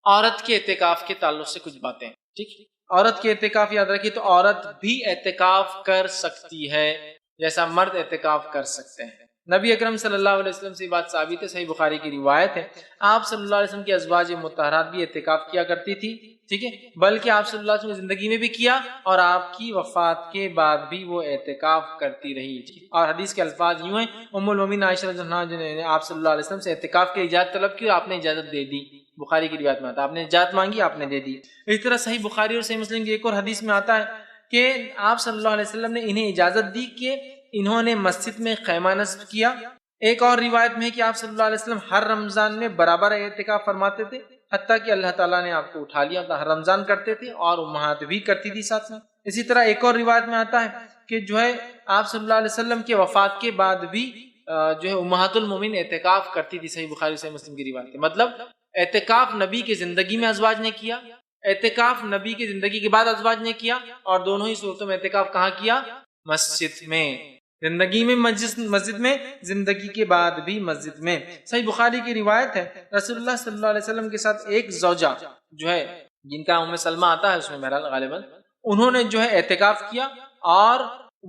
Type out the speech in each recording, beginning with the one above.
عورت کے اعتکاف کے تعلق سے کچھ باتیں، ٹھیک، عورت کے اعتکاف یاد رکھیے تو عورت بھی اعتکاف کر سکتی ہے جیسا مرد اعتکاف کر سکتے ہیں۔ نبی اکرم صلی اللہ علیہ وسلم سے یہ بات ثابت ہے، صحیح بخاری کی روایت ہے، آپ صلی اللہ علیہ وسلم کی ازواج مطہرات بھی اعتکاف کیا کرتی تھی، ٹھیک ہے، بلکہ آپ صلی اللہ علیہ وسلم کی زندگی میں بھی کیا اور آپ کی وفات کے بعد بھی وہ اعتکاف کرتی رہی۔ اور حدیث کے الفاظ یوں ہیں، ام المومنین عائشہ رضی اللہ عنہا نے آپ صلی اللہ علیہ وسلم سے اعتکاف کی اجازت طلب کی اور آپ نے اجازت دے دی۔ بخاری کی روایت میں آتا ہے آپ نے اجازت مانگی، آپ نے دے دی۔ اس طرح صحیح بخاری اور صحیح مسلم کی ایک اور حدیث میں آتا ہے کہ آپ صلی اللہ علیہ وسلم نے انہیں اجازت دی کہ انہوں نے مسجد میں خیمہ نصب کیا۔ ایک اور روایت میں ہے کہ آپ صلی اللہ علیہ وسلم ہر رمضان میں برابر اعتکاف فرماتے تھے، حتیٰ کہ اللہ تعالیٰ نے آپ کو اٹھا لیا، ہر رمضان کرتے تھے اور امہات بھی کرتی تھی ساتھ میں۔ اسی طرح ایک اور روایت میں آتا ہے کہ جو ہے آپ صلی اللہ علیہ وسلم کے وفات کے بعد بھی جو ہے امہات المومنین اعتکاف کرتی تھی، صحیح بخاری صحیح مسلم کی روایت ہے۔ مطلب اعتکاف نبی کی زندگی میں ازواج نے کیا، اعتکاف نبی کی زندگی کے بعد ازواج نے کیا، اور دونوں ہی صورتوں میں اعتکاف کہاں کیا؟ مسجد میں، زندگی میں مسجد میں، زندگی کے بعد بھی مسجد میں۔ صحیح بخاری کی روایت ہے رسول اللہ صلی اللہ علیہ وسلم کے ساتھ ایک زوجہ جو ہے جن کا ام سلمہ آتا ہے اس میں بہرحال غالباً، انہوں نے جو ہے اعتکاف کیا اور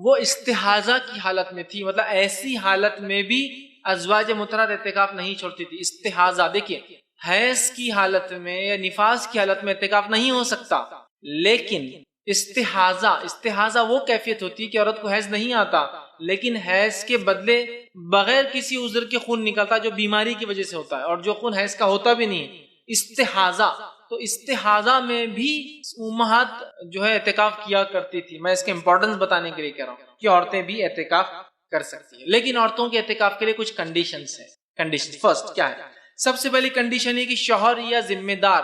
وہ استحاضہ کی حالت میں تھی، مطلب ایسی حالت میں بھی ازواج مطہرات اعتکاف نہیں چھوڑتی تھی۔ استحاضہ، دیکھیے حیض کی حالت میں یا نفاس کی حالت میں اعتکاف نہیں ہو سکتا، لیکن استحاضہ وہ کیفیت ہوتی ہے کہ عورت کو حیض نہیں آتا لیکن حیض کے بدلے بغیر کسی عذر کے خون نکلتا جو بیماری کی وجہ سے ہوتا ہے، اور جو خون حیض کا ہوتا بھی نہیں، استحاضہ۔ تو استحاضہ میں بھی امہات جو ہے اعتکاف کیا کرتی تھی۔ میں اس کے امپورٹنس بتانے کے لیے کہہ رہا ہوں کہ عورتیں بھی اعتکاف کر سکتی ہیں، لیکن عورتوں کے اعتکاف کے لیے کچھ کنڈیشنز ہیں۔ کنڈیشن فرسٹ کیا ہے؟ سب سے پہلی کنڈیشن ہے کہ شوہر یا ذمہ دار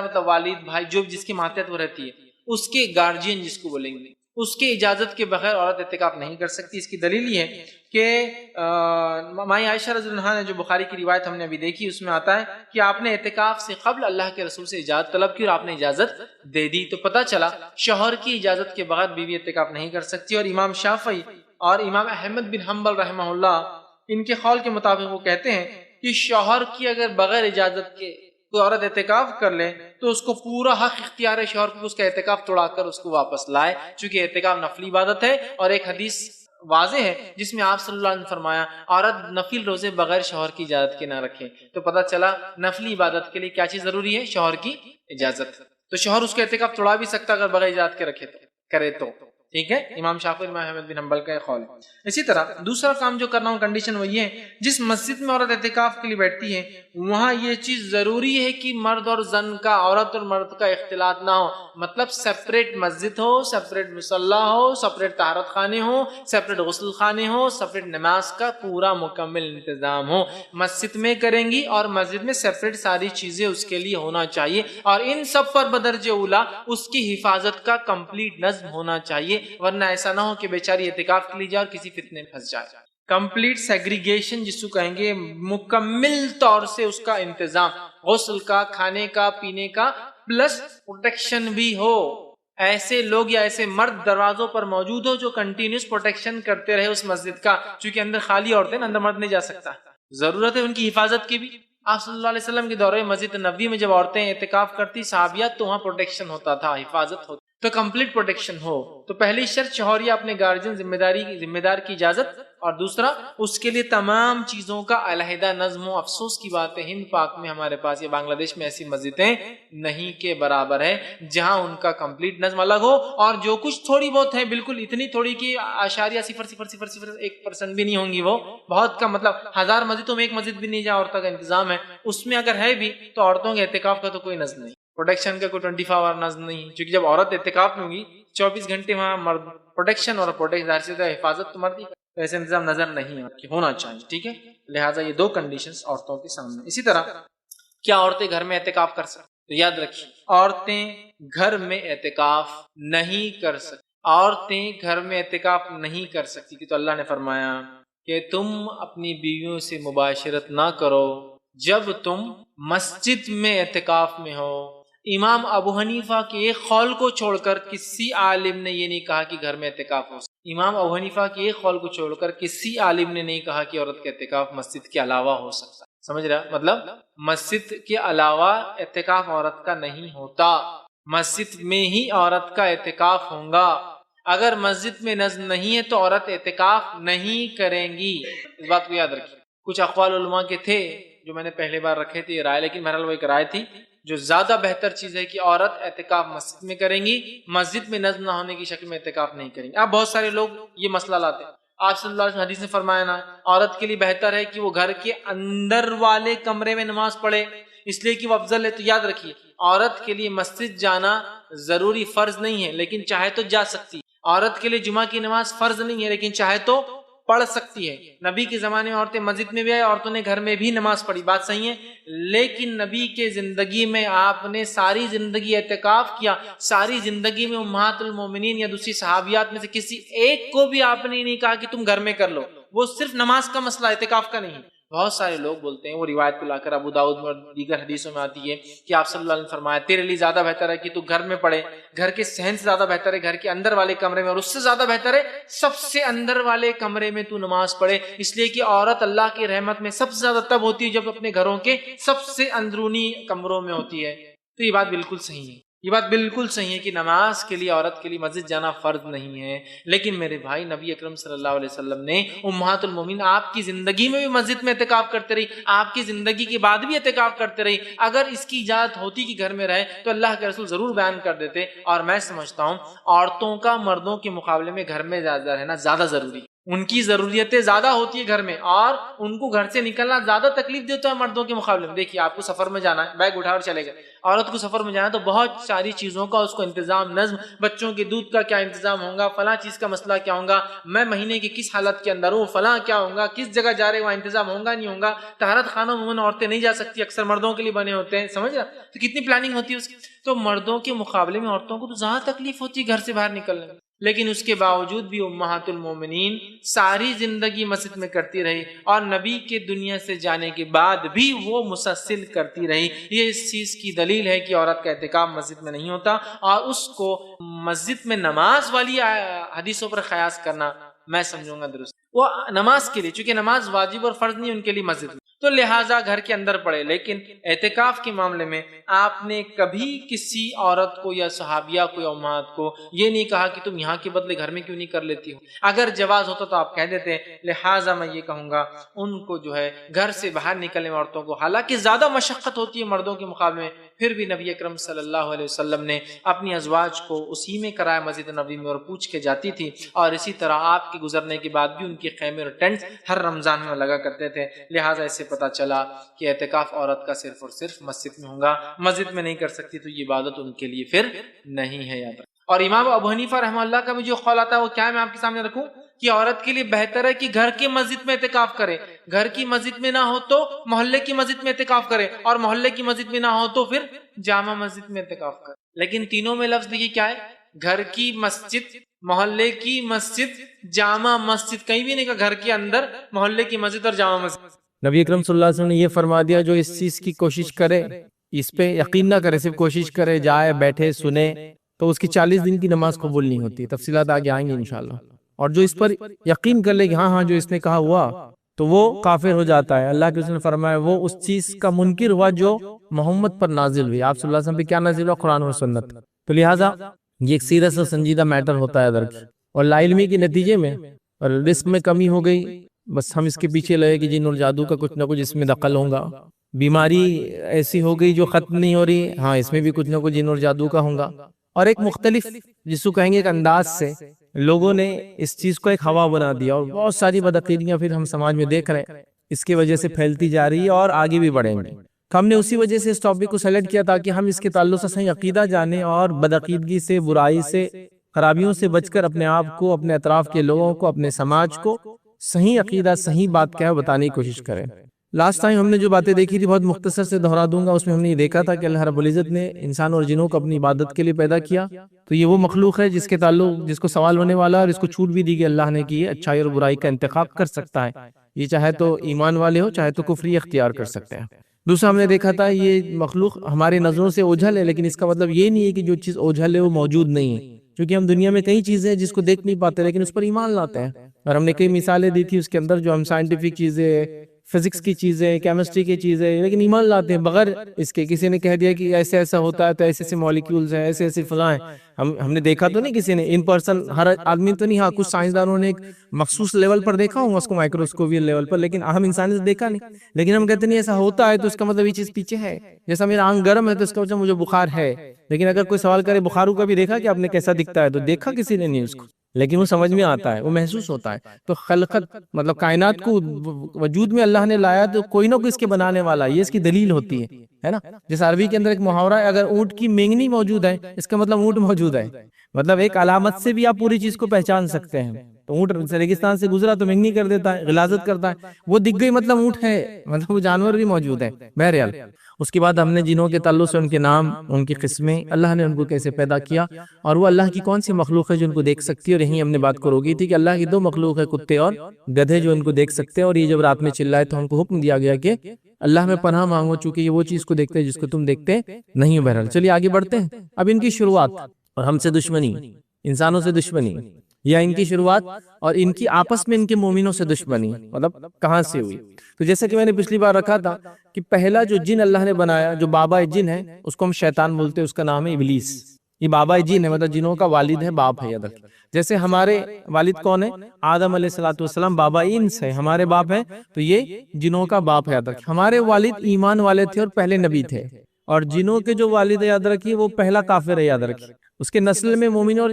مطلب والد، بھائی، جو جس کی ماتحت وہ رہتی ہے، اس کے گارجین جس کو بولیں گے، اس کے اجازت کے بغیر عورت اعتکاف نہیں کر سکتی۔ اس کی دلیل یہ ہے کہ مائی عائشہ رضی اللہ عنہا نے جو بخاری کی روایت ہم نے ابھی دیکھی اس میں آتا ہے کہ آپ نے اعتکاف سے قبل اللہ کے رسول سے اجازت طلب کی اور آپ نے اجازت دے دی، تو پتہ چلا شوہر کی اجازت کے بغیر بیوی اعتکاف نہیں کر سکتی۔ اور امام شافعی اور امام احمد بن حنبل رحمہ اللہ ان کے قول کے مطابق وہ کہتے ہیں کہ شوہر کی اگر بغیر اجازت کے کوئی عورت اعتکاف کر لے تو اس کو پورا حق اختیار ہے شوہر کو اس کا اعتکاف توڑا کر اس کو واپس لائے، چونکہ اعتکاف نفلی عبادت ہے۔ اور ایک حدیث واضح ہے جس میں آپ صلی اللہ علیہ وسلم نے فرمایا عورت نفل روزے بغیر شوہر کی اجازت کے نہ رکھے، تو پتہ چلا نفلی عبادت کے لیے کیا چیز ضروری ہے؟ شوہر کی اجازت۔ تو شوہر اس کا اعتکاف توڑا بھی سکتا اگر بغیر اجازت کے کرے تو ٹھیک ہے، امام شافعی امام احمد بن حنبل کا قول ہے۔ اسی طرح دوسرا کام جو کرنا ہوں کنڈیشن وہ یہ ہے، جس مسجد میں عورت اعتکاف کے لیے بیٹھتی ہے وہاں یہ چیز ضروری ہے کہ مرد اور زن کا، عورت اور مرد کا اختلاط نہ ہو، مطلب سیپریٹ مسجد ہو، سیپریٹ مصلی ہو، سیپریٹ طہارت خانے ہو، سیپریٹ غسل خانے ہو، سیپریٹ نماز کا پورا مکمل انتظام ہو۔ مسجد میں کریں گی اور مسجد میں سیپریٹ ساری چیزیں اس کے لیے ہونا چاہیے، اور ان سب پر بدرجہ اولا اس کی حفاظت کا کمپلیٹ نظم ہونا چاہیے، ورنہ ایسا نہ ہو کہ بیچاری اعتکاف کے لیے جائے اور کسی فتنے میں پھنس جائے۔ کمپلیٹ سیگریگیشن جس کو کہیں گے، مکمل طور سے اس کا انتظام، غسل کا، کھانے کا، پینے کا، پلس پروٹیکشن بھی ہو۔ ایسے لوگ یا ایسے مرد دروازوں پر موجود ہو جو کنٹینیوس پروٹیکشن کرتے رہے اس مسجد کا، چونکہ اندر خالی عورتیں اندر مرد نہیں جا سکتا، ضرورت ہے ان کی حفاظت کی بھی۔ آپ صلی اللہ علیہ وسلم کے دورے مسجد نبوی میں جب عورتیں اعتکاف کرتی صحابیات تو وہاں پروٹیکشن ہوتا تھا، حفاظت ہوتی، تو کمپلیٹ پروٹیکشن ہو۔ تو پہلی شرط شوہر یا اپنے گارجین ذمہ دار کی اجازت، اور دوسرا اس کے لیے تمام چیزوں کا علیحدہ نظم ہو۔ افسوس کی بات ہے ہند پاک میں ہمارے پاس یا بنگلہ دیش میں ایسی مسجدیں نہیں کے برابر ہے جہاں ان کا کمپلیٹ نظم الگ ہو، اور جو کچھ تھوڑی بہت ہے بالکل اتنی تھوڑی کہ .00001% بھی نہیں ہوں گی، وہ بہت کم، مطلب 1000 مسجدوں میں ایک مسجد بھی نہیں جہاں عورتوں کا انتظام ہے، اس میں اگر ہے بھی تو عورتوں کے اعتکاف کا تو کوئی نظم نہیں، پروٹیکشن کا کوئی 24 آور نظم نہیں، کیونکہ جب عورت اعتکاف میں ہوگی 24 گھنٹے وہاں مرد پروٹیکشن اور حفاظت تو مردی کا، ایسے انتظام نظر نہیں ہونا چاہیے، ٹھیک ہے۔ لہٰذا یہ دو کنڈیشنز عورتوں کے سامنے۔ اسی طرح کیا عورتیں گھر میں اعتکاف کر سکتی؟ تو یاد رکھیے عورتیں گھر میں اعتکاف نہیں کر سکتی، عورتیں گھر میں اعتکاف نہیں کر سکتی کہ تو اللہ نے فرمایا کہ تم اپنی بیویوں سے مباشرت نہ کرو جب تم مسجد میں اعتکاف میں ہو۔ امام ابو حنیفہ کے ایک قول کو چھوڑ کر کسی عالم نے یہ نہیں کہا کہ گھر میں اعتکاف ہو سکتا۔ امام ابو حنیفہ کے ایک قول کو چھوڑ کر کسی عالم نے نہیں کہا کہ عورت کا اعتکاف مسجد کے علاوہ ہو سکتا۔ سمجھ رہا؟ مطلب مسجد کے علاوہ اعتکاف عورت کا نہیں ہوتا، مسجد میں ہی عورت کا اعتکاف ہوگا۔ اگر مسجد میں نظم نہیں ہے تو عورت اعتکاف نہیں کریں گی، اس بات کو یاد رکھیے۔ کچھ اقوال علماء کے تھے جو میں نے پہلے بار رکھے تھے یہ رائے، لیکن بہرحال وہ ایک رائے تھی جو زیادہ بہتر چیز ہے کہ عورت اعتکاف مسجد میں کریں گی، مسجد میں نظم نہ ہونے کی شکل میں اعتکاف نہیں کریں گی۔ اب بہت سارے لوگ یہ مسئلہ لاتے ہیں، آپ صلی اللہ علیہ وسلم حدیث نے فرمایا نا عورت کے لیے بہتر ہے کہ وہ گھر کے اندر والے کمرے میں نماز پڑھے، اس لیے کہ وہ افضل ہے۔ تو یاد رکھیے عورت کے لیے مسجد جانا ضروری فرض نہیں ہے، لیکن چاہے تو جا سکتی۔ عورت کے لیے جمعہ کی نماز فرض نہیں ہے، لیکن چاہے تو پڑھ سکتی ہے۔ نبی کے زمانے میں عورتیں مسجد میں بھی آئے، عورتوں نے گھر میں بھی نماز پڑھی، بات صحیح ہے، لیکن نبی کے زندگی میں آپ نے ساری زندگی اعتکاف کیا، ساری زندگی میں امہات المومنین یا دوسری صحابیات میں سے کسی ایک کو بھی آپ نے نہیں کہا کہ تم گھر میں کر لو۔ وہ صرف نماز کا مسئلہ، اعتکاف کا نہیں۔ بہت سارے لوگ بولتے ہیں، وہ روایت کو لا کر ابو داؤد میں اور دیگر حدیثوں میں آتی ہے کہ آپ صلی اللہ علیہ وسلم نے فرمایا تیرے لیے زیادہ بہتر ہے کہ تو گھر میں پڑھے، گھر کے صحن سے زیادہ بہتر ہے گھر کے اندر والے کمرے میں، اور اس سے زیادہ بہتر ہے سب سے اندر والے کمرے میں تو نماز پڑھے، اس لیے کہ عورت اللہ کی رحمت میں سب سے زیادہ تب ہوتی ہے جب اپنے گھروں کے سب سے اندرونی کمروں میں ہوتی ہے۔ تو یہ بات بالکل صحیح ہے، یہ بات بالکل صحیح ہے کہ نماز کے لیے عورت کے لیے مسجد جانا فرض نہیں ہے، لیکن میرے بھائی نبی اکرم صلی اللہ علیہ وسلم نے امہات المومنین آپ کی زندگی میں بھی مسجد میں اعتکاف کرتے رہی، آپ کی زندگی کے بعد بھی اعتکاف کرتے رہی۔ اگر اس کی اجازت ہوتی کہ گھر میں رہے تو اللہ کے رسول ضرور بیان کر دیتے، اور میں سمجھتا ہوں عورتوں کا مردوں کے مقابلے میں گھر میں رہنا زیادہ ضروری ہے، ان کی ضروریتیں زیادہ ہوتی ہے گھر میں، اور ان کو گھر سے نکلنا زیادہ تکلیف دیتا ہے مردوں کے مقابلے میں۔ دیکھیے آپ کو سفر میں جانا ہے، بیگ اٹھا اور چلے گئے، عورت کو سفر میں جانا تو بہت ساری چیزوں کا اس کو انتظام، نظم، بچوں کے دودھ کا کیا انتظام ہوگا، فلاں چیز کا مسئلہ کیا ہوگا، میں مہینے کی کس حالت کے اندر ہوں، فلاں کیا ہوگا، کس جگہ جا رہے وہاں انتظام ہوگا نہیں ہوگا، طہارت خانہ عموماً عورتیں نہیں جا سکتی، اکثر مردوں کے لیے بنے ہوتے ہیں، سمجھ رہا؟ تو کتنی پلاننگ ہوتی ہے اس کی۔ تو مردوں کے مقابلے میں عورتوں کو تو زیادہ تکلیف ہوتی ہے گھر سے باہر نکلنے میں، لیکن اس کے باوجود بھی امہات المومنین ساری زندگی مسجد میں کرتی رہی، اور نبی کے دنیا سے جانے کے بعد بھی وہ مسلسل کرتی رہی۔ یہ اس چیز کی دلیل ہے کہ عورت کا اعتکاف مسجد میں نہیں ہوتا، اور اس کو مسجد میں نماز والی حدیثوں پر قیاس کرنا میں سمجھوں گا درست۔ وہ نماز کے لیے، چونکہ نماز واجب اور فرض نہیں ان کے لیے مسجد میں، تو لہٰذا گھر کے اندر پڑھے، لیکن اعتکاف کے معاملے میں آپ نے کبھی کسی عورت کو یا صحابیہ کو یا امہات کو یہ نہیں کہا کہ تم یہاں کے بدلے گھر میں کیوں نہیں کر لیتی ہو۔ اگر جواز ہوتا تو آپ کہہ دیتے، لہٰذا میں یہ کہوں گا ان کو جو ہے گھر سے باہر نکلنے عورتوں کو، حالانکہ زیادہ مشقت ہوتی ہے مردوں کے مقابلے میں، پھر بھی نبی اکرم صلی اللہ علیہ وسلم نے اپنی ازواج کو اسی میں کرایا مسجد نبوی میں، اور پوچھ کے جاتی تھی، اور اسی طرح آپ کے گزرنے کے بعد بھی ان کے خیمے اور ٹینٹ ہر رمضان میں لگا کرتے تھے۔ لہٰذا اس سے پتہ چلا کہ اعتکاف عورت کا صرف اور صرف مسجد میں ہوگا، مسجد میں نہیں کر سکتی تو یہ عبادت ان کے لیے پھر نہیں ہے، یاد رکھ۔ اور امام ابو حنیفہ رحمہ اللہ کا بھی جو قول آتا ہے وہ کیا ہے، میں آپ کے سامنے رکھوں کہ عورت کے لیے بہتر ہے کہ گھر کے مسجد میں اعتکاف کرے، گھر کی مسجد میں نہ ہو تو محلے کی مسجد میں اعتکاف کرے، اور محلے کی مسجد میں نہ ہو تو پھر جامع مسجد میں اعتکاف کرے۔ لیکن تینوں میں لفظ دیکھیے کیا ہے، گھر کی مسجد، محلے کی مسجد، جامع مسجد، کہیں بھی نہیں کہا گھر کے اندر محلے کی مسجد اور جامع مسجد۔ نبی اکرم صلی اللہ علیہ وسلم نے یہ فرما دیا جو اس چیز کی کوشش کرے، اس پہ یقین نہ کرے، صرف کوشش کرے، جائے بیٹھے سنے، تو اس کی 40 دن کی نماز قبول نہیں ہوتی۔ تفصیلات آگے آئیں گے انشاءاللہ۔ اور جو اس پر یقین کر لے کہ ہاں جو اس نے کہا ہوا، تو وہ کافر ہو جاتا ہے۔ اللہ کے رسول نے فرمایا وہ اس چیز کا منکر ہوا جو محمد پر نازل ہوئی، آپ صلی اللہ علیہ وسلم پہ کیا نازل ہوا، قرآن اور سنت۔ تو لہٰذا یہ ایک سیریس اور سنجیدہ میٹر ہوتا ہے درک، اور لا علمی کے نتیجے میں اور رزق میں کمی ہو گئی، بس ہم اس کے پیچھے لگے کہ جن اور جادو کا کچھ نہ کچھ اس میں دخل ہوگا، بیماری ایسی ہو گئی جو ختم نہیں ہو رہی، ہاں اس میں بھی کچھ نہ کچھ جن اور جادو کا ہوگا، اور ایک مختلف جس کو کہیں گے ایک انداز سے لوگوں نے اس چیز کو ایک ہوا بنا دیا، اور بہت ساری بدعقیدیاں پھر ہم سماج میں دیکھ رہے ہیں، اس کی وجہ سے پھیلتی جا رہی ہے اور آگے بھی بڑھیں گے۔ ہم نے اسی وجہ سے اس ٹاپک کو سیلیکٹ کیا تاکہ ہم اس کے تعلق سے صحیح عقیدہ جانیں، اور بدعقیدگی سے، برائی سے، خرابیوں سے بچ کر اپنے آپ کو، اپنے اطراف کے لوگوں کو، اپنے سماج کو صحیح عقیدہ، صحیح بات کیا ہے بتانے کی کوشش کریں۔ لاسٹ ٹائم ہم نے جو باتیں دیکھی تھی بہت مختصر سے دہرا دوں گا، اس میں ہم نے یہ دیکھا تھا کہ اللہ رب العزت نے انسان اور جنوں کو اپنی عبادت کے لیے پیدا کیا، تو یہ وہ مخلوق ہے جس کے تعلق، جس کو سوال ہونے والا ہے، اور اس کو چھوٹ بھی دی گئی اللہ نے کہ یہ اچھائی اور برائی کا انتخاب کر سکتا ہے، یہ چاہے تو ایمان والے ہو، چاہے تو کفری اختیار کر سکتے ہیں۔ دوسرا ہم نے دیکھا تھا یہ مخلوق ہماری نظروں سے اوجھل ہے، لیکن اس کا مطلب یہ نہیں ہے کہ جو چیز اوجھل ہے وہ موجود نہیں ہے، کیونکہ ہم دنیا میں کئی چیزیں ہیں جس کو دیکھ نہیں پاتے لیکن اس پر ایمان لاتے ہیں، اور ہم نے کئی مثالیں دی تھی اس کے اندر جو ہم سائنٹیفک چیزیں، فزکس کی چیزیں، کیمسٹری کی چیزیں، لیکن ایمان لاتے ہیں بغیر اس کے. کسی نے کہہ دیا کہ ایسے ایسا ہوتا ہے تو ایسے ایسے مالیکیولز ہیں، ایسے ایسے فلاں ہیں. ہم نے دیکھا تو نہیں کسی نے ان پرسن، ہر آدمی تو نہیں. ہاں کچھ سائنسدانوں نے ایک مخصوص لیول پر دیکھا ہوگا اس کو، مائکروسکوپیل لیول پر، لیکن عام انسان نے دیکھا نہیں. لیکن ہم کہتے نہیں ایسا ہوتا ہے تو اس کا مطلب یہ چیز پیچھے ہے. جیسا میرا آنکھ گرم ہے تو اس کا مطلب مجھے بخار ہے. لیکن اگر کوئی سوال کرے بخاروں کا بھی دیکھا کہ آپ نے کیسا دکھتا ہے، تو دیکھا کسی نے نہیں اس کو، لیکن وہ سمجھ میں آتا ہے، وہ محسوس ہوتا ہے. تو خلقت مطلب کائنات کو وجود میں اللہ نے لایا تو کوئی نہ کوئی اس کے بنانے والا، یہ اس کی دلیل ہوتی ہے نا. جیسے عربی کے اندر ایک محاورہ ہے، اگر اونٹ کی مینگنی موجود ہے اس کا مطلب اونٹ موجود ہے. مطلب ایک علامت سے بھی آپ پوری چیز کو پہچان سکتے ہیں. تو اونٹ ریگستان سے گزرا تو مینگنی کر دیتا ہے، غلاظت کرتا ہے، وہ دکھ گئی مطلب اونٹ ہے، مطلب وہ جانور بھی موجود ہے. بہرحال اس کے بعد ہم نے جنوں کے تعلق سے ان کے نام، ان کی قسمیں، اللہ نے ان کو کیسے پیدا کیا، اور وہ اللہ کی کون سی مخلوق ہے جو ان کو دیکھ سکتی ہے. اور یہیں ہم نے بات کرو گی تھی کہ اللہ کی دو مخلوق ہے، کتے اور گدھے، جو ان کو دیکھ سکتے ہیں. اور یہ جب رات میں چلائے تو ہم کو حکم دیا گیا کہ اللہ میں پناہ مانگو، چونکہ یہ وہ چیز کو دیکھتے ہیں جس کو تم دیکھتے نہیں ہو. بہرحال چلیے آگے بڑھتے ہیں. اب ان کی شروعات اور ہم سے دشمنی، انسانوں سے دشمنی، یا ان کی شروعات اور ان کی آپس میں ان کے مومنوں سے دشمنی مطلب کہاں سے ہوئی. تو جیسے کہ میں نے پچھلی بار رکھا تھا کہ پہلا جو جن اللہ نے بنایا، جو بابا جن ہے، اس کو ہم شیطان بولتے ہیں، اس کا نام ہے ابلیس. یہ بابا جن ہے، مطلب جنوں کا والد ہے، باپ ہے. یاد رکھیں جیسے ہمارے والد کون ہے؟ آدم علیہ السلام بابا انس ہے، ہمارے باپ ہے، تو یہ جنوں کا باپ ہے. یاد رکھیں ہمارے والد ایمان والے تھے اور پہلے نبی تھے، اور جنوں کے جو والد ہے یاد رکھیے وہ پہلا کافر ہے. یاد رکھیے اس کے نسل میں مومن اور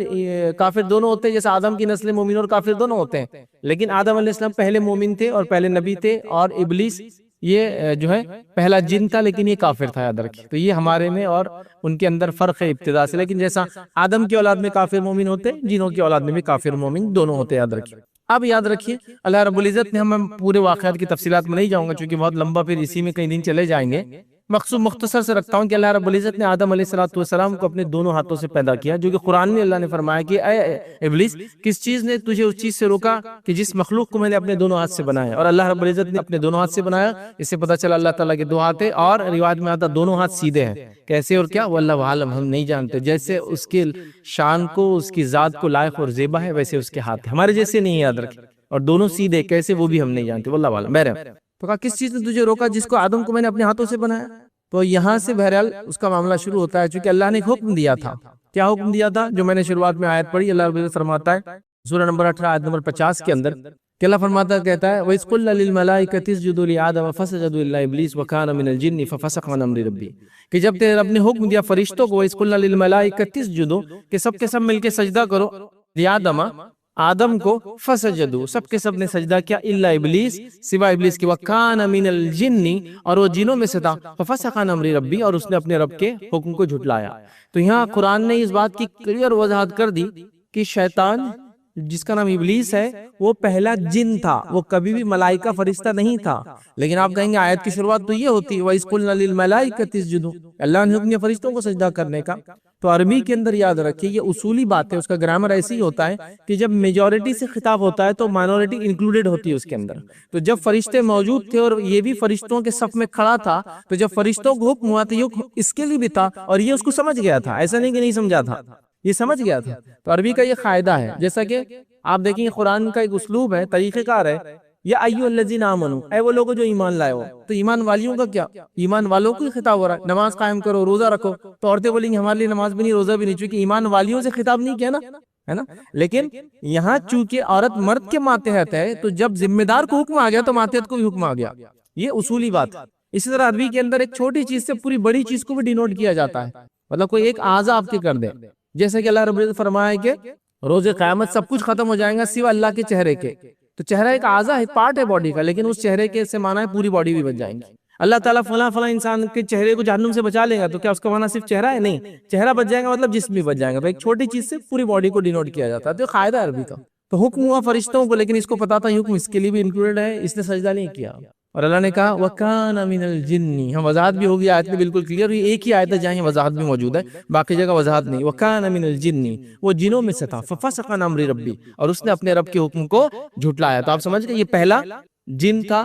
کافر دونوں ہوتے ہیں، جیسے آدم کی نسل مومن اور کافر دونوں ہوتے ہیں. لیکن آدم علیہ السلام پہلے مومن تھے اور پہلے نبی تھے، اور ابلیس یہ جو ہے پہلا جن تھا لیکن یہ کافر تھا. یاد رکھیے تو یہ ہمارے میں اور ان کے اندر فرق ہے ابتدا سے. لیکن جیسا آدم کی اولاد میں کافر مومن ہوتے، جنوں کی اولاد میں بھی کافر مومن دونوں ہوتے. یاد رکھیے. اب یاد رکھیے اللہ رب العزت نے، ہم پورے واقعات کی تفصیلات میں نہیں جاؤں گا چونکہ بہت لمبا، پھر اسی میں کئی دن چلے جائیں گے. مختصر سے رکھتا ہوں کہ اللہ رب العزت نے آدم علیہ السلام کو اپنے دونوں ہاتھوں سے پیدا کیا، جو کہ قرآن میں اللہ نے فرمایا کہ اے ابلیس، کس چیز نے تجھے اس چیز سے روکا کہ جس مخلوق کو میں نے اپنے دونوں ہاتھ سے بنایا. اور اللہ رب العزت نے اپنے دونوں ہاتھ سے بنایا، اس سے پتہ چلا اللہ تعالیٰ کے دو ہاتھ ہیں. اور روایت میں آتا دونوں ہاتھ سیدھے ہیں. کیسے اور کیا واللہ عالم، ہم نہیں جانتے. جیسے اس کے شان کو، اس کی ذات کو لائق اور زیبا ہے، ویسے اس کے ہاتھ ہیں، ہمارے جیسے نہیں. یاد رکھیں. اور دونوں سیدھے کیسے وہ بھی ہم نہیں جانتے، واللہ عالم. بہرحال تو کہا کس چیز نے تجھے روکا جس کو آدم کو میں نے اپنے ہاتھوں سے بنایا. تو یہاں سے بہرحال اس کا معاملہ شروع ہوتا ہے، چونکہ اللہ نے ایک حکم دیا تھا. کیا حکم دیا تھا؟ جو میں نے شروعات میں آیت پڑھی. اللہ رب العزت فرماتا ہے سورہ نمبر 18 آیت نمبر 50 کے اندر کہ اللہ فرماتا کہتا ہے وَإِذْ قُلْنَا لِلْمَلَائِكَةِ اسْجُدُوا لِآدَمَ فَسَجَدُوا إِلَّا إِبْلِيسَ وَكَانَ مِنَ الْجِنِّ فَفَسَقَ عَنْ أَمْرِ رَبِّهِ. کہ جب تیرے رب نے حکم دیا فرشتوں کو وَإِذْ قُلْنَا لِلْمَلَائِكَةِ اسْجُدُوا کہ سب کے سب مل کے سجدہ کرو لِآدَمَ آدم کو فسجدوا سب کے سب نے سجدہ کیا الا ابلیس سوائے ابلیس کے وکان من الجن اور وہ جنوں میں سے تھا ففسق عن امر ربی اور اس نے اپنے رب کے حکم کو جھٹلایا. تو یہاں قرآن نے اس بات کی کلیئر وضاحت کر دی کہ شیطان جس کا نام ابلیس ہے وہ پہلا جن تھا، وہ کبھی بھی ملائکہ فرشتہ نہیں تھا. لیکن آپ کہیں گے آیت کی شروعات تو یہ ہوتی ہے وَإِذْ قُلْنَا لِلْمَلَائِكَةِ اسْجُدُوا اللہ نے حکم دیا فرشتوں کو سجدہ کرنے کا. تو عربی کے اندر یاد رکھیے یہ اصولی بات ہے، اس کا گرامر ایسے ہی ہوتا ہے کہ جب میجورٹی سے خطاب ہوتا ہے تو مائنورٹی انکلوڈیڈ ہوتی ہے اس کے اندر. تو جب فرشتے موجود تھے اور یہ بھی فرشتوں کے صف میں کھڑا تھا تو جب فرشتوں کو حکم ہوا تو یہ حکم اس کے لیے بھی تھا اور یہ اس کو سمجھ گیا تھا، ایسا نہیں کہ نہیں سمجھا تھا، یہ سمجھ گیا تھا. تو عربی کا یہ قاعدہ ہے. جیسا کہ آپ دیکھیں قرآن کا ایک اسلوب ہے، طریقہ کار ہے، یا ایھا الذین آمنوا اے وہ لوگوں جو ایمان لائے ہو. تو ایمان والیوں کا کیا؟ ایمان والوں کو خطاب ہو رہا ہے، نماز قائم کرو، روزہ رکھو. تو عورتیں بولیں گی ہمارے لیے نماز بھی نہیں، روزہ بھی نہیں، چونکہ ایمان والیوں سے خطاب نہیں کیا نا، ہے نا. لیکن یہاں چونکہ عورت مرد کے ماتحت ہے تو جب ذمہ دار کو حکم آ گیا تو ماتحت کو بھی حکم آ گیا. یہ اصولی بات ہے. اسی طرح عربی کے اندر ایک چھوٹی چیز سے پوری بڑی چیز کو بھی ڈینوٹ کیا جاتا ہے، مطلب کوئی ایک اعضا آپ کے کر دے. جیسے کہ اللہ رب العزت فرمایا کہ روز قیامت سب کچھ ختم ہو جائے گا سوا اللہ کے چہرے کے. تو چہرہ ایک اعضا ہے، پارٹ ہے باڈی کا، لیکن اس چہرے کے سے معنی ہے پوری باڈی بھی بچ جائیں گی. اللہ تعالیٰ فلاں انسان کے چہرے کو جہنم سے بچا لے گا تو کیا اس کا معنی صرف چہرہ ہے؟ نہیں، چہرہ بچ جائے گا مطلب جسم بھی بچ جائے گا. تو ایک چھوٹی چیز سے پوری باڈی کو ڈینوٹ کیا جاتا ہے. تو قاعدہ ہے عربی کا. تو حکم ہوا فرشتوں کو، لیکن اس کو پتا تھا یہ حکم اس کے لیے بھی انکلوڈیڈ ہے، اس نے سجدہ نہیں کیا. اور اللہ نے کہا وَكَانَ مِنَ الْجِنِّ ہم وضاحت بھی ہوگی آیت میں بالکل کلیئر ہوئی. ایک ہی آیت ہے جہاں وضاحت بھی موجود ہے، باقی جگہ وضاحت نہیں. وَكَانَ مِنَ الْجِنِّ وہ جنوں میں سے تھا فَفَسَقَ عَنْ أَمْرِ رَبِّهِ اور اس نے اپنے رب کے حکم کو جھٹلایا. تو آپ سمجھ گئے یہ پہلا جن تھا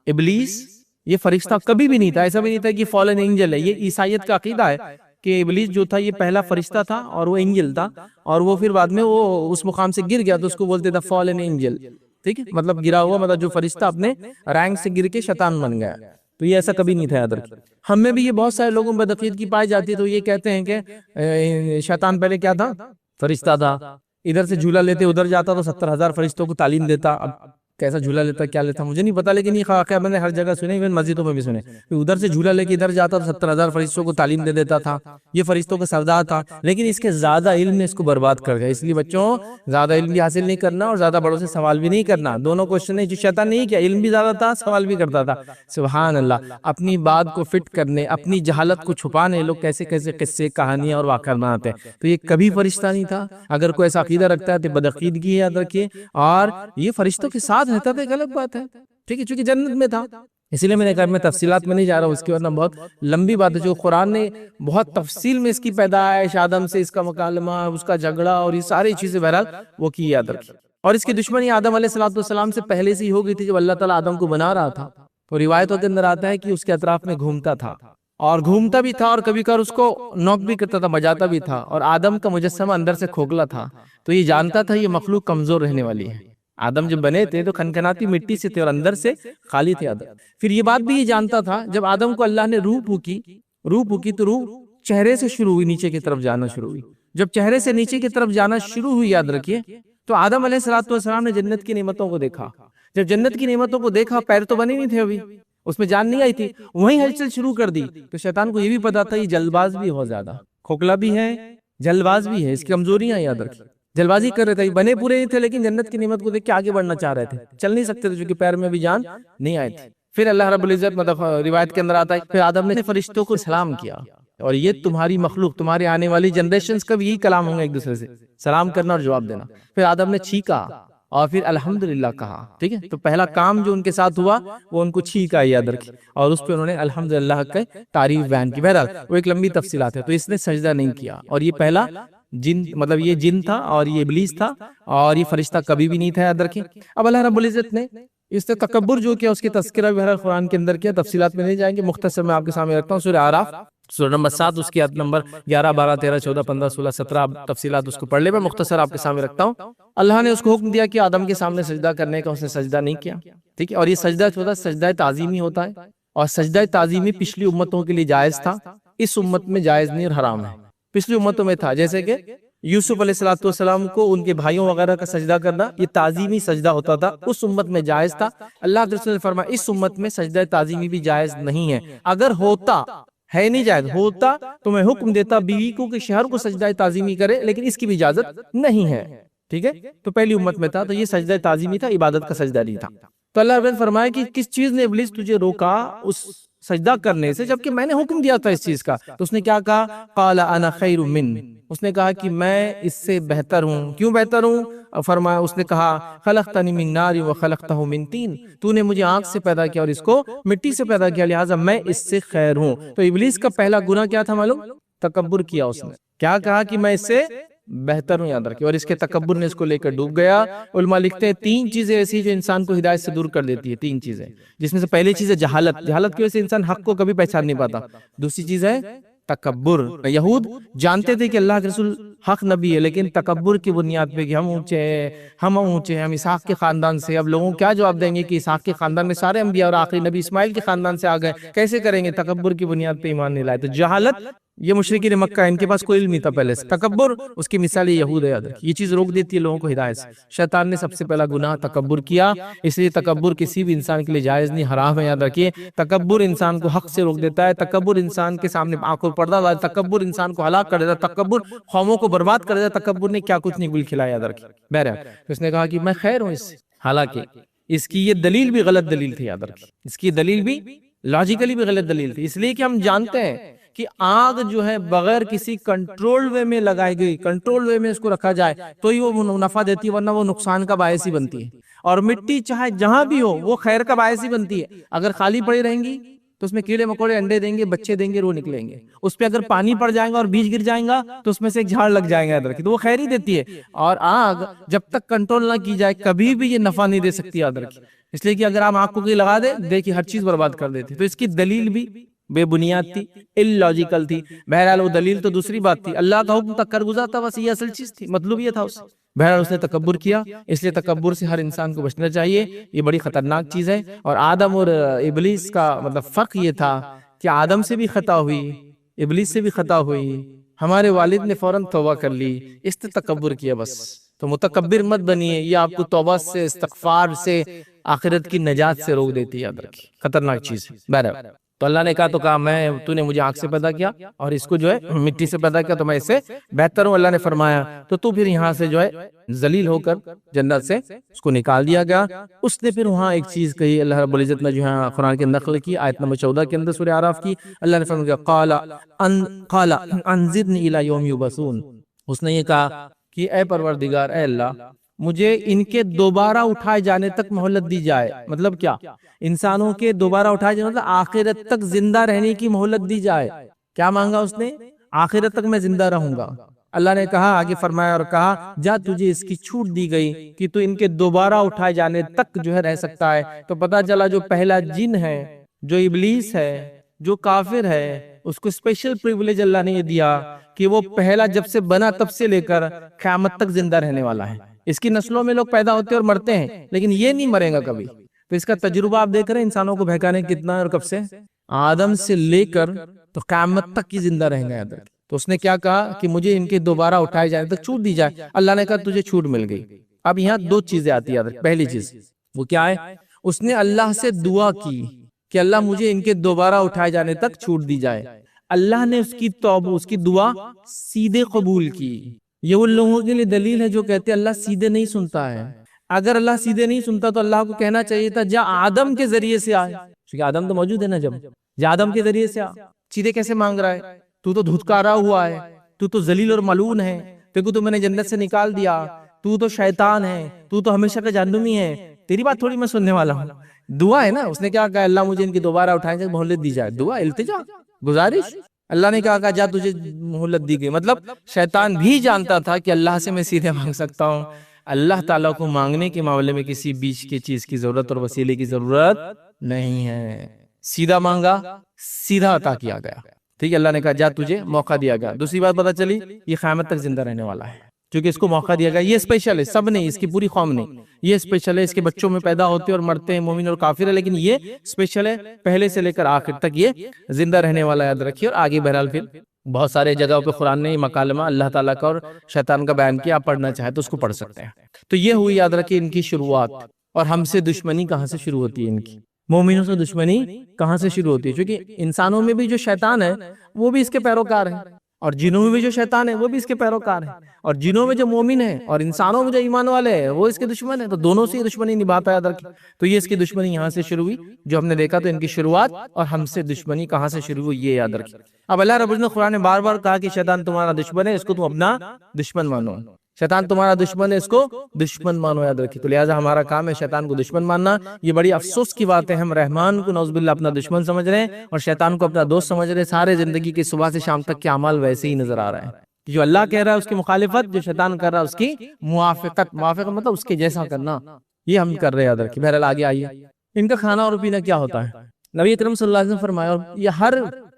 ابلیس، یہ فرشتہ کبھی بھی نہیں تھا. ایسا بھی نہیں تھا کہ فالن اینجل ہے. یہ عیسائیت کا عقیدہ ہے کہ ابلیس جو تھا یہ پہلا فرشتہ تھا اور وہ اینجل تھا، اور وہ پھر بعد میں وہ اس مقام سے گر گیا تو اس کو بولتے تھا فالن اینجل. ٹھیک ہے، مطلب گرا ہوا، مطلب جو فرشتہ اپنے رینک سے گر کے شیطان بن گیا، تو یہ ایسا کبھی نہیں تھا یاد رکھیے۔ ہم میں بھی یہ بہت سارے لوگوں میں بدعقیدگی پائی جاتی ہے، تو یہ کہتے ہیں کہ شیطان پہلے کیا تھا؟ فرشتہ تھا، ادھر سے جھولا لیتے ادھر جاتا تو 70,000 فرشتوں کو تعلیم دیتا۔ اب کیسا جھولا لیتا کیا لیتا مجھے نہیں پتا، لیکن یہ واقعہ میں نے ہر جگہ سنے، ایون مسجدوں میں بھی سنے، ادھر سے جھولا لے کے ادھر جاتا تو 70,000 فرشتوں کو تعلیم دے دیتا تھا، یہ فرشتوں کا سردار تھا۔ لیکن اس کے زیادہ علم نے اس کو برباد کر دیا، اس لیے بچوں زیادہ علم بھی حاصل نہیں کرنا اور زیادہ بڑوں سے سوال بھی نہیں کرنا، دونوں کوشچن جو شیطان نہیں کیا، علم بھی زیادہ تھا، سوال بھی کرتا تھا۔ سبحان اللہ، اپنی بات کو فٹ کرنے، اپنی جہالت کو چھپانے لوگ کیسے کیسے قصے، کہانیاں اور واقعات بناتے ہیں، تو یہ کبھی فرشتہ نہیں تھا۔ اگر کوئی ایسا عقیدہ رکھتا ہے تو بدعقیدگی ہے، یاد رکھیے، اور یہ فرشتوں کے ساتھ رہتا تھا، ایک الگ بات ہے، ٹھیک ہے، چونکہ جنت میں تھا۔ اسی لیے میں نے کہا میں تفصیلات میں نہیں جا رہا ہوں، اس کی ورنہ بہت لمبی بات ہے، جو قرآن نے بہت تفصیل میں اس کی پیدائش، آدم سے اس کا مکالمہ، اس کا جھگڑا اور یہ ساری چیزیں بہرحال وہ کی، یاد رکھیے۔ اور اس کی دشمنی آدم علیہ السلام سے پہلے سے ہی ہو گئی تھی، جب اللہ تعالیٰ آدم کو بنا رہا تھا، تو روایتوں کے اندر آتا ہے کہ اس کے اطراف میں گھومتا تھا، اور گھومتا بھی تھا، اور کبھی کبھار اس کو نوک بھی کرتا تھا، بجاتا بھی تھا، اور آدم کا مجسمہ اندر سے کھوکھلا تھا، تو یہ جانتا تھا یہ مخلوق کمزور رہنے والی ہے۔ آدم جب بنے تھے تو کھنکھناتی مٹی سے تھے اور اندر سے خالی تھے آدم۔ پھر یہ بات بھی یہ جانتا تھا، جب آدم کو اللہ نے روح پھونکی تو روح چہرے سے شروع ہوئی، نیچے کی طرف جانا شروع ہوئی۔ جب چہرے سے نیچے کی طرف جانا شروع ہوئی، یاد رکھیے، تو آدم علیہ السلام نے جنت کی نعمتوں کو دیکھا۔ جب جنت کی نعمتوں کو دیکھا، پیر تو بنے نہیں تھے، ابھی اس میں جان نہیں آئی تھی، وہیں ہلچل شروع کر دی۔ تو شیطان کو یہ بھی پتا تھا یہ جلد باز بھی ہو، زیادہ کھوکھلا بھی ہے، جلد باز بھی ہے، اس کی کمزوریاں یاد رکھیے، جلد بازی کر رہے تھے، بنے پورے نہیں تھے، لیکن جنت کی نعمت کو دیکھ کے آگے بڑھنا چاہ رہے تھے، چل نہیں سکتے تھے، چونکہ پیر میں بھی جان نہیں آئی تھی۔ پھر اللہ رب العزت، مطلب روایت کے اندر آتا ہے، پھر آدم نے فرشتوں کو سلام کیا، اور یہ تمہاری مخلوق، تمہاری آنے والی جنریشنز کا بھی یہی کلام ہوں گے، ایک دوسرے سے سلام کرنا اور جواب دینا۔ پھر آدم نے چھینکا اور پھر الحمدللہ کہا، ٹھیک ہے، تو پہلا کام جو ان کے ساتھ ہوا وہ ان کو چھینکا، یاد رکھیں، اور اس پہ انہوں نے الحمدللہ کا تعریف بیان کی۔ بہرحال وہ ایک لمبی تفصیلات ہے، تو اس نے سجدہ نہیں کیا، اور یہ پہلا جن، مطلب یہ جن تھا اور یہ ابلیس تھا، اور یہ فرشتہ کبھی بھی نہیں تھا، یاد رکھیں۔ اب اللہ رب العزت نے اس نے تکبر جو کیا، اس کی تذکرہ بھی بہرحال قرآن کے اندر کیا، تفصیلات میں نہیں جائیں گے، مختصر میں آپ کے سامنے رکھتا ہوں۔ سورہ اعراف سورہ نمبر 7، اس کی آیت نمبر 11، 12، 13، 14، 15، 16، 17، تفصیلات اس کو پڑھ لے، میں مختصر آپ کے سامنے رکھتا ہوں۔ اللہ نے اس کو حکم دیا کہ آدم کے سامنے سجدہ کرنے کا، اس نے سجدہ نہیں کیا، ٹھیک ہے، اور یہ سجدہ جو ہوتا ہے سجدہ تعظیمی ہوتا ہے، اور سجدہ تعظیمی پچھلی امتوں کے لیے جائز تھا، اس امت میں جائز نہیں اور حرام ہے۔ پچھلی امتوں میں تھا، جیسے کہ یوسف علیہ السلام کو ان کے بھائیوں وغیرہ کا سجدہ کرنا، یہ تعظیمی سجدہ ہوتا تھا، اس امت میں جائز تھا۔ اللہ تعالیٰ نے فرمایا اس امت میں سجدہ تعظیمی بھی جائز نہیں ہے، اگر ہوتا ہے نہیں جائز ہوتا تو میں حکم دیتا بیوی کو کہ شوہر کو سجدہ تعظیمی کرے، لیکن اس کی بھی اجازت نہیں ہے، ٹھیک ہے، تو پہلی امت میں تھا، تو یہ سجدہ تعظیمی تھا، عبادت کا سجدہ نہیں تھا۔ تو اللہ نے فرمایا کہ کس چیز نے ابلیس تجھے روکا اس سجدہ کرنے سے، جبکہ میں نے حکم دیا تھا اس چیز کا؟ تو اس نے کیا کہا؟ قال انا خیر من، اس نے کہا کہ میں اس سے بہتر ہوں۔ کیوں بہتر ہوں؟ فرمایا، اس نے کہا خلقتنی من نار وخلقتہ من طین، تو نے مجھے آگ سے پیدا کیا اور اس کو مٹی سے پیدا کیا، لہٰذا میں اس سے خیر ہوں۔ تو ابلیس کا پہلا گناہ کیا تھا معلوم؟ تکبر کیا، اس نے کیا کہا کہ میں اس سے بہتر ہوں، یاد رکھیں، اور اس کے تکبر نے اس کو لے کر ڈوب گیا۔ علماء لکھتے ہیں 3 چیزیں ایسی جو انسان کو ہدایت سے دور کر دیتی ہے، 3 چیزیں، جس میں سے پہلی چیز ہے جہالت، جہالت کی وجہ سے انسان حق کو کبھی پہچان نہیں پاتا۔ دوسری چیز ہے تکبر، یہود جانتے تھے کہ اللہ کے رسول حق نبی ہے، لیکن تکبر کی بنیاد پہ کہ ہم اونچے ہیں، ہم اسحاق کے خاندان سے، اب لوگوں کیا جواب دیں گے کہ اسحاق کے خاندان میں سارے انبیاء اور آخری نبی اسماعیل کے خاندان سے آ گئے، کیسے کریں گے؟ تکبر کی بنیاد پہ ایمان نہیں لائے۔ تو جہالت، یہ مشرکین مکہ، ان کے پاس کوئی علم نہیں تھا پہلے سے۔ تکبر، اس کی مثال یہود ہے، یاد رکھیے، یہ چیز روک دیتی ہے لوگوں کو ہدایت سے۔ شیطان نے سب سے پہلا گناہ تکبر کیا، اس لیے تکبر کسی بھی انسان کے لیے جائز نہیں، حرام ہے، یاد رکھیے۔ تکبر انسان کو حق سے روک دیتا ہے، تکبر انسان کے سامنے آنکھوں پردہ ڈالتا ہے، تکبر انسان کو ہلاک کر دیتا ہے، تکبر قوموں کو برباد کر دیتا ہے، تکبر نے کیا کچھ نہیں گل کھلایا، یاد رکھیے۔ بہرحال اس نے کہا کہ میں خیر ہوں اس سے، حالانکہ اس کی یہ دلیل بھی غلط دلیل تھی، یاد رکھیے، اس کی دلیل بھی لاجیکلی بھی غلط دلیل تھی، اس لیے کہ ہم جانتے ہیں کہ آگ جو ہے بغیر کسی کنٹرول وے میں لگائی گئی، کنٹرول وے میں اس کو رکھا جائے تو ہی وہ نفع دیتی ہے، ورنہ وہ نقصان کا باعث ہی بنتی ہے۔ اور مٹی چاہے جہاں بھی ہو وہ خیر کا باعث ہی بنتی ہے، اگر خالی پڑی رہیں گی تو اس میں کیڑے مکوڑے انڈے دیں گے، بچے دیں گے، روح نکلیں گے۔ اس پہ اگر پانی پڑ جائے گا اور بیج گر جائیں گا تو اس میں سے ایک جھاڑ لگ جائے گا، یاد رکھیے، تو وہ خیر ہی دیتی ہے۔ اور آگ جب تک کنٹرول نہ کی جائے کبھی بھی یہ نفع نہیں دے سکتی، یاد رکھیے، اس لیے کہ اگر آپ آگ کو کوئی لگا دے، دیکھیے ہر چیز برباد کر دیتی ہے۔ تو اس کی دلیل بھی بے بنیاد تھی، illogical تھی. بہرحال وہ دلیل تو دوسری بات تھی، اللہ کا حکم تک کر گزرا تھا، بس یہ اصل چیز تھی، مطلب یہ تھا اس سے. بہرحال اس نے تکبر کیا، اس لیے تکبر سے ہر انسان کو بچنا چاہیے، یہ بڑی خطرناک چیز ہے. اور آدم اور ابلیس کا مطلب فرق یہ تھا کہ آدم سے بھی خطا ہوئی، ابلیس سے بھی خطا ہوئی، ہمارے والد نے فوراً توبہ کر لی، اس نے تکبر کیا بس. تو متکبر مت بنیے، یہ آپ کو توبہ سے، استغفار سے، آخرت کی نجات سے روک دیتی ہے، یاد رکھیے، خطرناک چیز ہے. بہرحال تو اللہ نے کہا تو کہا تو نے مجھے آنکھ سے پیدا کیا اور اس کو جو ہے مٹی سے پیدا کیا، تو میں اس سے بہتر ہوں. اللہ نے فرمایا تو پھر یہاں سے جو ہے ذلیل ہو کر جنت سے اس کو نکال دیا گیا. اس نے پھر وہاں ایک چیز کہی، اللہ رب العزت نے جو ہے قرآن کے نقل کی آیت نمبر 14 کے اندر سورہ اعراف کی. اللہ نے فرمایا قال انذرنی الی یوم یبعثون. اس نے یہ کہا کہ اے پروردگار، اے اللہ، مجھے ان کے دوبارہ اٹھائے جانے تک مہلت دی جائے. مطلب کیا؟ انسانوں کے دوبارہ اٹھائے جانے، مطلب آخرت تک زندہ رہنے کی مہلت دی جائے. کیا مانگا اس نے؟ آخرت تک میں زندہ رہوں گا. اللہ نے کہا، آگے فرمایا اور کہا جا تجھے اس کی چھوٹ دی گئی کہ تو ان کے دوبارہ اٹھائے جانے تک جو ہے رہ سکتا ہے. تو پتا چلا جو پہلا جن ہے، جو ابلیس ہے، جو کافر ہے، اس کو اسپیشل پریویلیج اللہ نے یہ دیا کہ وہ پہلا جب سے بنا تب سے لے کر قیامت تک زندہ رہنے والا ہے. اس کی نسلوں میں لوگ پیدا ہوتے اور مرتے ہیں، لیکن یہ نہیں مرے گا کبھی. تو اس کا تجربہ آپ دیکھ رہے ہیں انسانوں کو بہکانے کتنا ہے، اور کب سے؟ آدم سے لے کر تو قیامت تک کی زندہ رہیں گے. تو اس نے کیا کہا کہ مجھے ان کے دوبارہ اٹھائے جانے تک چھوٹ دی جائے. اللہ نے کہا تجھے چھوٹ مل گئی. اب یہاں دو چیزیں آتی ہیں. پہلی چیز وہ کیا ہے؟ اس نے اللہ سے دعا کی کہ اللہ مجھے ان کے دوبارہ اٹھائے جانے تک چھوٹ دی جائے. اللہ نے اس کی توبہ، اس کی دعا سیدھے قبول کی. یہ ان لوگوں کے لیے دلیل ہے جو کہتے ہیں اللہ سیدھے نہیں سنتا ہے. اگر اللہ سیدھے نہیں سنتا تو اللہ کو کہنا چاہیے تھا جا آدم کے ذریعے سے آئے، کیونکہ آدم تو موجود ہے نا. جب جا آدم کے ذریعے سے آ، سیدھے کیسے مانگ رہا ہے؟ تو دھتکارا ہوا ہے، تو ذلیل اور ملعون ہے، تیرے کو میں نے جنت سے نکال دیا، تو شیطان ہے، تو ہمیشہ کا جہنمی ہے، تیری بات تھوڑی میں سننے والا ہوں. دعا ہے نا. اس نے کیا کہا؟ اللہ مجھے ان کی دوبارہ اٹھائیں گے، مہلت دی جائے. دعا، التجا، گزارش. اللہ نے کہا جا تجھے مہلت دی گئی. مطلب شیطان بھی جانتا تھا کہ اللہ سے میں سیدھے مانگ سکتا ہوں. اللہ تعالیٰ کو مانگنے کے معاملے میں کسی بیچ کی چیز کی ضرورت اور وسیلے کی ضرورت نہیں ہے. سیدھا مانگا، سیدھا عطا کیا گیا. ٹھیک ہے، اللہ نے کہا جا تجھے موقع دیا گیا. دوسری بات پتہ چلی، یہ قیامت تک زندہ رہنے والا ہے کیونکہ اس کو موقع دیا گیا. یہ اسپیشل ہے، سب نہیں، اس کی پوری قوم نہیں. یہ اسپیشل ہے، اس کے بچوں میں پیدا ہوتے اور مرتے ہیں مومن اور کافر ہے، لیکن یہ اسپیشل ہے، پہلے سے لے کر آخر تک یہ زندہ رہنے والا. یاد رکھیے. اور آگے بہرحال پھر بہت سارے جگہوں پہ قرآن نے یہ مکالمہ اللہ تعالیٰ کا اور شیطان کا بیان کیا. آپ پڑھنا چاہے تو اس کو پڑھ سکتے ہیں. تو یہ ہوئی، یاد رکھیے، ان کی شروعات. اور ہم سے دشمنی کہاں سے شروع ہوتی ہے؟ ان کی مومنوں سے دشمنی کہاں سے شروع ہوتی ہے؟ کیونکہ انسانوں میں بھی جو شیطان ہے وہ بھی اس کے پیروکار ہیں، اور جنوں میں بھی جو شیطان ہے وہ بھی اس کے پیروکار ہیں، اور جنوں میں جو مومن ہیں اور انسانوں میں جو ایمان والے ہیں وہ اس کے دشمن ہیں. تو دونوں سے دشمنی نبھاتا ہے. تو یہ اس کی دشمنی یہاں سے شروع ہوئی جو ہم نے دیکھا. تو ان کی شروعات اور ہم سے دشمنی کہاں سے شروع ہوئی، یہ یاد رکھیں. اب اللہ رب العزت نے قرآن میں بار بار کہا کہ شیطان تمہارا دشمن ہے، اس کو تم اپنا دشمن مانو. شیطان تمہارا دشمن ہے، اس کو دشمن مانو. یاد رکھیے. تو لہٰذا ہمارا کام ہے شیطان کو دشمن ماننا. یہ بڑی افسوس کی بات ہے، ہم رحمان کو نعوذ باللہ اپنا دشمن سمجھ رہے ہیں اور شیطان کو اپنا دوست سمجھ رہے ہیں. سارے زندگی کے صبح سے شام تک کے اعمال ویسے ہی نظر آ رہے ہیں. جو اللہ کہہ رہا ہے اس کی مخالفت، جو شیطان کر رہا ہے اس کی موافقت. موافقت مطلب اس کے جیسا کرنا. یہ ہم کر رہے ہیں. یاد رکھیے. بہرحال آگے آئیے. ان کا کھانا اور پینا کیا ہوتا ہے؟ نبی اکرم صلی اللہ علیہ وسلم فرمایا، اور یہ ہر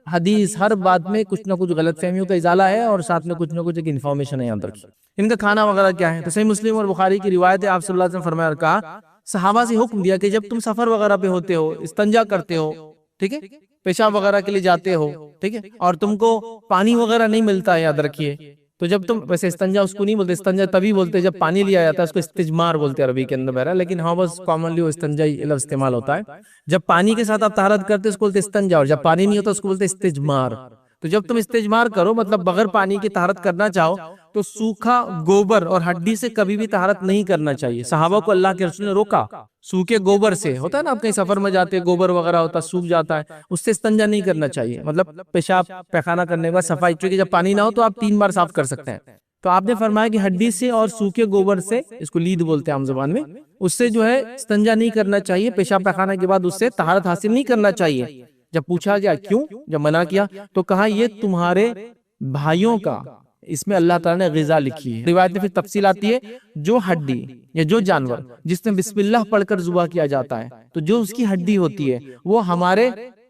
حدیث، ہر بات میں کچھ نہ کچھ غلط فہمیوں کا ازالہ ہے اور ساتھ میں کچھ نہ کچھ ایک انفارمیشن ہے. یاد رکھیے. ان کا کھانا وغیرہ کیا ہے؟ تو صحیح مسلم اور بخاری کی روایت ہے، آپ صلی اللہ علیہ وسلم فرمایا اور کہا صحابہ سے حکم دیا کہ جب تم سفر وغیرہ پہ ہوتے ہو، استنجا کرتے ہو، ٹھیک ہے، پیشاب وغیرہ کے لیے جاتے ہو، ٹھیک ہے، اور تم کو پانی وغیرہ نہیں ملتا ہے، یاد رکھیے. تو جب تم، ویسے استنجا اس کو نہیں بولتے، استنجا تبھی بولتے جب پانی لیا جاتا ہے، اس کو استجمار بولتے ہیں عربی کے اندر بہرحال. لیکن ہاں بس کامنلی وہ استنجا لفظ استعمال ہوتا ہے. جب پانی کے ساتھ آپ طہارت کرتے اس کو بولتے استنجا، اور جب پانی نہیں ہوتا اس کو بولتے استجمار. تو جب تم استجمار کرو مطلب بغیر پانی کی طہارت کرنا چاہو تو سوکھا گوبر اور ہڈی سے کبھی بھی طہارت نہیں کرنا چاہیے. صحابہ کو اللہ کے رسول نے روکا. سوکھے گوبر سے ہوتا ہے نا، آپ کہیں سفر میں جاتے گوبر وغیرہ ہوتا سوکھ جاتا ہے، اس سے استنجا نہیں کرنا چاہیے. مطلب پیشاب پیخانہ کرنے کے بعد صفائی، چونکہ جب پانی نہ ہو تو آپ 3 بار صاف کر سکتے ہیں. تو آپ نے فرمایا کہ ہڈی سے اور سوکھے گوبر سے، اس کو لید بولتے ہیں عام زبان میں، اس سے جو ہے استنجا نہیں کرنا چاہیے. پیشاب پیخانہ کے بعد اس سے طہارت حاصل نہیں کرنا چاہیے. جب پوچھا گیا کیوں، جب منع کیا تو کہا یہ تمہارے بھائیوں کا، اس میں اللہ تعالیٰ نے غذا لکھی ہے. روایت میں پھر تفصیل آتی ہے، جو ہڈی یا جو جانور جس میں بسم اللہ پڑھ کر ذبح کیا جاتا ہے، تو جو اس کی ہڈی ہوتی ہے وہ ہمارے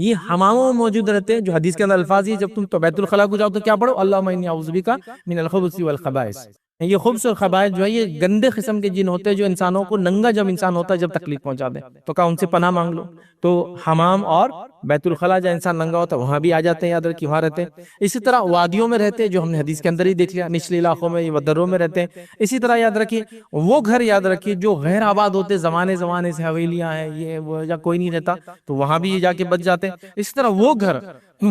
یہ حماموں میں موجود رہتے ہیں، جو حدیث کے اندر الفاظ یہ، جب تم تو بیت الخلاء کو جاؤ تو کیا پڑھو، اللہم انی اعوذ بک من الخبث والخبائث۔ یہ خبث اور خبائث جو ہے یہ گندے قسم کے جن ہوتے ہیں جو انسانوں کو، ننگا جب انسان ہوتا ہے جب تکلیف پہنچا دیں تو کہا ان سے پناہ مانگ لو۔ تو حمام اور بیت الخلاء جہاں انسان ننگا ہوتا ہے وہاں بھی آ جاتے ہیں، یاد رکھیے وہاں رہتے ہیں۔ اسی طرح وادیوں میں رہتے ہیں جو ہم نے حدیث کے اندر ہی دیکھ لیا، نچلے علاقوں میں یہ ودروں میں رہتے ہیں۔ اسی طرح یاد رکھیے وہ گھر یاد رکھیے جو غیر آباد ہوتے، زمانے سے حویلیاں ہیں یہ وہ، یا کوئی نہیں رہتا تو وہاں بھی یہ جا کے بچ جاتے ہیں۔ اسی طرح وہ گھر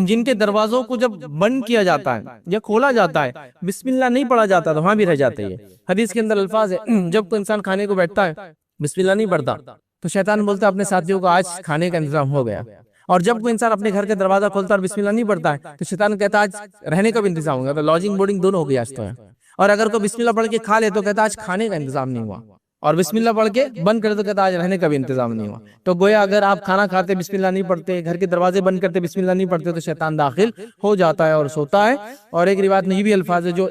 جن کے دروازوں کو جب بند کیا جاتا ہے یا کھولا جاتا ہے بسم اللہ نہیں پڑھا جاتا تو وہاں بھی رہ جاتے ہیں۔ حدیث کے اندر الفاظ ہے جب کوئی انسان کھانے کو بیٹھتا ہے بسم اللہ نہیں پڑھتا تو شیطان بولتا ہے اپنے ساتھیوں کو آج کھانے کا انتظام ہو گیا، اور جب کوئی انسان اپنے گھر کا دروازہ کھولتا ہے اور بسم اللہ نہیں پڑھتا ہے تو شیطان کہتا ہے آج رہنے کا بھی انتظام ہوگا، تو لاجنگ بورڈنگ دونوں ہو گیا آج تو ہے۔ اور اگر کوئی بسم اللہ پڑھ کے کھا لے تو کہتا ہے آج کھانے کا انتظام نہیں ہوا، اور بسم اللہ پڑھ کے بند کرے تو کہتا آج رہنے کا بھی انتظام نہیں ہوا۔ تو گویا اگر آپ کھانا کھاتے بسم اللہ نہیں پڑھتے، گھر کے دروازے بند کرتے بسم اللہ نہیں پڑھتے تو شیطان داخل ہو جاتا ہے اور سوتا ہے۔ اور ایک روایت میں یہ بھی الفاظ ہے جو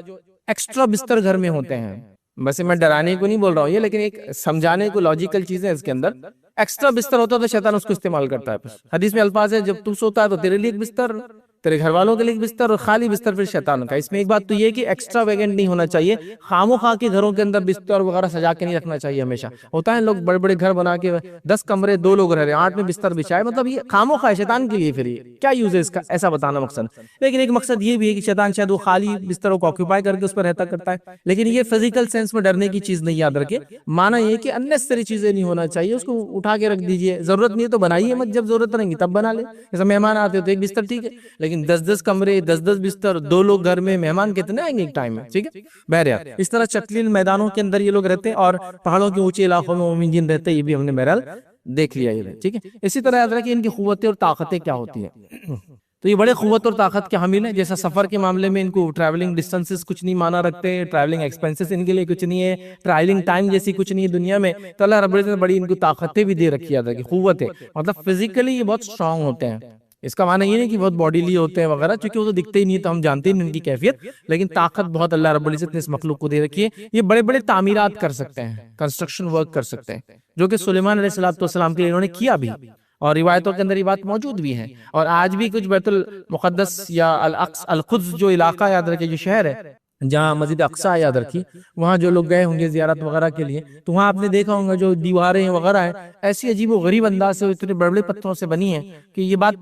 ایکسٹرا بستر گھر میں ہوتے ہیں، ویسے میں ڈرانے کو نہیں بول رہا ہوں یہ، لیکن ایک سمجھانے کو لاجیکل چیز ہے اس کے اندر، ایکسٹرا بستر ہوتا ہے تو شیطان اس کو استعمال کرتا ہے۔ حدیث میں الفاظ ہے جب تو سوتا ہے تو تیرے لیے ایک بستر، تیرے گھر والوں کے لیے ایک بستر، اور خالی بستر پھر شیطان کا۔ اس میں ایک بات تو یہ ہے کہ ایکسٹرا ویگنٹ نہیں ہونا چاہیے، خام و خواہ کے گھروں کے اندر بستر وغیرہ سجا کے نہیں رکھنا چاہیے۔ ہمیشہ ہوتا ہے لوگ بڑے بڑے گھر بنا کے 10 کمرے 2 لوگ رہ رہے ہیں 8 میں بستر بچھائے، مطلب یہ خام و خواہ شیطان کے لیے، پھر یہ کیا یوز ہے اس کا، ایسا بتانا مقصد۔ لیکن ایک مقصد یہ بھی ہے کہ شیطان شاید وہ خالی بستروں کو آکوپائی کر کے اس پر رہتا کرتا ہے، لیکن یہ فزیکل سینس میں ڈرنے کی چیز نہیں، یاد رکھے معنی یہ کہ اننیسری چیزیں نہیں ہونا چاہیے، اس کو اٹھا کے رکھ دیجئے، ضرورت نہیں ہے تو بنائیے مت، جب ضرورت نہیں تب بنا لے۔ جیسے مہمان آتے ہو تو ایک بستر ٹھیک ہے، لیکن 10 کمرے 10 بستر 2 لوگ گھر میں، مہمان کتنے آئیں گے ایک ٹائم میں، ٹھیک ہے۔ بہرحال اس طرح چٹلیل میدانوں کے اندر یہ لوگ رہتے ہیں، اور پہاڑوں کے اونچے علاقوں میں مومن جن رہتے ہیں، یہ بھی ہم نے بہرحال دیکھ لیا یہ، ٹھیک ہے۔ اسی طرح یاد رکھیں ان کی قوتیں اور طاقتیں کیا ہوتی ہیں، تو یہ بڑے قوت اور طاقت کے حامل ہیں۔ جیسا سفر کے معاملے میں ان کو ٹریولنگ ڈسٹنسز کچھ نہیں مانا رکھتے، ٹریولنگ ایکسپینسز ان کے لیے کچھ نہیں ہے، ٹریولنگ ٹائم جیسی کچھ نہیں ہے دنیا میں، تو اللہ رب العزت نے بڑی ان کو طاقتیں بھی دے رکھی ہے، قوت ہے، مطلب فزیکلی یہ بہت اسٹرانگ ہوتے ہیں۔ اس کا معنی یہ نہیں کہ بہت باڈیلی ہوتے ہیں وغیرہ، چونکہ وہ تو دکھتے ہی نہیں تو ہم جانتے نہیں ان کی کیفیت، لیکن طاقت بہت اللہ رب العزت نے اس مخلوق کو دے رکھی ہے۔ یہ بڑے بڑے تعمیرات کر سکتے ہیں، کنسٹرکشن ورک کر سکتے ہیں، جو کہ سلیمان علیہ السلام کے لیے انہوں نے کیا بھی، اور روایتوں کے اندر یہ بات موجود بھی ہے۔ اور آج بھی کچھ بیت المقدس یا القدس جو علاقہ یاد رکھے، جو شہر ہے جہاں مسجد اقصی یاد رکھی، وہاں جو لوگ گئے ہوں گے زیارت وغیرہ کے لیے تو وہاں آپ نے دیکھا ہوگا جو دیواریں وغیرہ ہیں ایسی عجیب و غریب انداز سے اتنے بڑے بڑے پتھروں سے بنی ہیں کہ یہ بات